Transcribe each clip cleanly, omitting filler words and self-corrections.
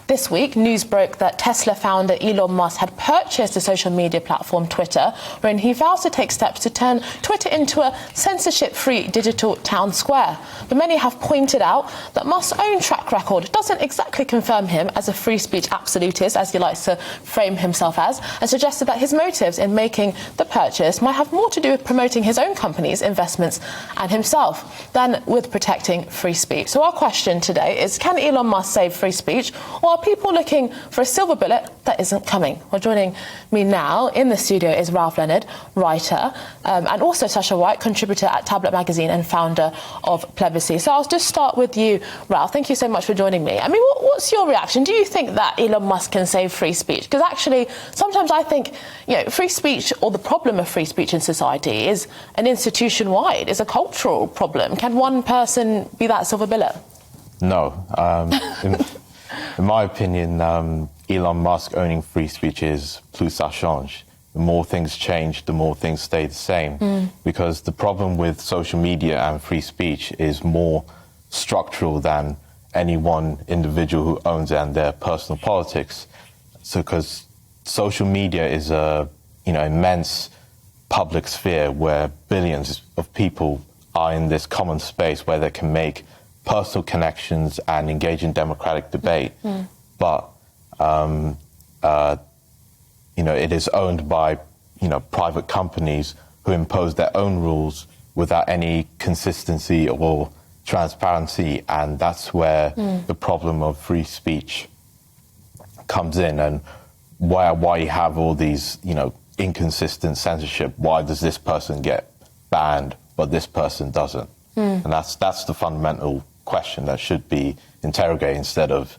This week, news broke that Tesla founder Elon Musk had purchased the social media platform Twitter, wherein he vows to take steps to turn Twitter into a censorship-free digital town square. But many have pointed out that Musk's own track record doesn't exactly confirm him as a free speech absolutist, as he likes to frame himself as, and suggested that his motives in making the purchase might have more to do with promoting his own company's investments and himself than with protecting free speech. So our question today is, can Elon Musk save free speech, or are people looking for a silver bullet that isn't coming? Well, joining me now in the studio is Ralph Leonard, writer, and also Sasha White, contributor at Tablet Magazine and founder of Plebiscite. So I'll just start with you, Ralph. Thank you so much for joining me. I mean, what's your reaction? Do you think that Elon Musk can save free speech? Because actually, sometimes I think, free speech, or the problem of free speech in society, is an institution-wide, is a cultural problem. Can one person be that silver bullet? No. In my opinion, Elon Musk owning free speech is plus ça change. The more things change, the more things stay the same. Because the problem with social media and free speech is more structural than any one individual who owns it and their personal politics. So, because social media is a immense public sphere where billions of people are in this common space where they can make personal connections and engage in democratic debate. But, it is owned by, private companies who impose their own rules without any consistency or transparency. And that's where the problem of free speech comes in, and why you have all these, inconsistent censorship. Why does this person get banned, but this person doesn't? And that's the fundamental question that should be interrogated, instead of,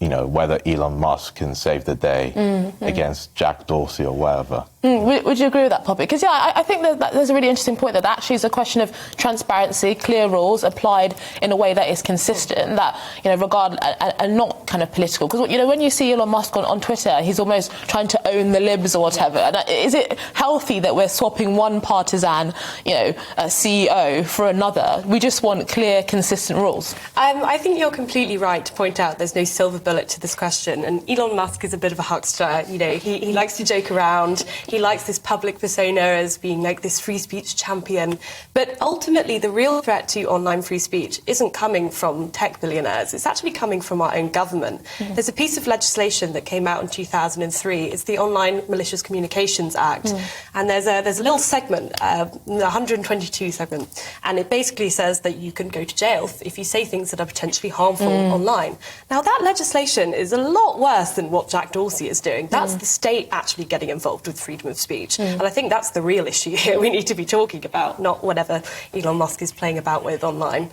whether Elon Musk can save the day against Jack Dorsey or whatever. Would you agree with that, Poppy? Because, I think that there's a really interesting point that actually is a question of transparency, clear rules applied in a way that is consistent, that, and not kind of political. Because, when you see Elon Musk on Twitter, he's almost trying to own the libs or whatever. And is it healthy that we're swapping one partisan, CEO for another? We just want clear, consistent rules. I think you're completely right to point out there's no silver bullet to this question. And Elon Musk is a bit of a huckster. He likes to joke around. He likes this public persona as being like this free speech champion. But ultimately, the real threat to online free speech isn't coming from tech billionaires. It's actually coming from our own government. There's a piece of legislation that came out in 2003. It's the Online Malicious Communications Act. And there's a little segment, the 122 segment, and it basically says that you can go to jail if you say things that are potentially harmful online. Now, that legislation is a lot worse than what Jack Dorsey is doing. That's the state actually getting involved with freedom of speech. And I think that's the real issue here we need to be talking about, not whatever Elon Musk is playing about with online.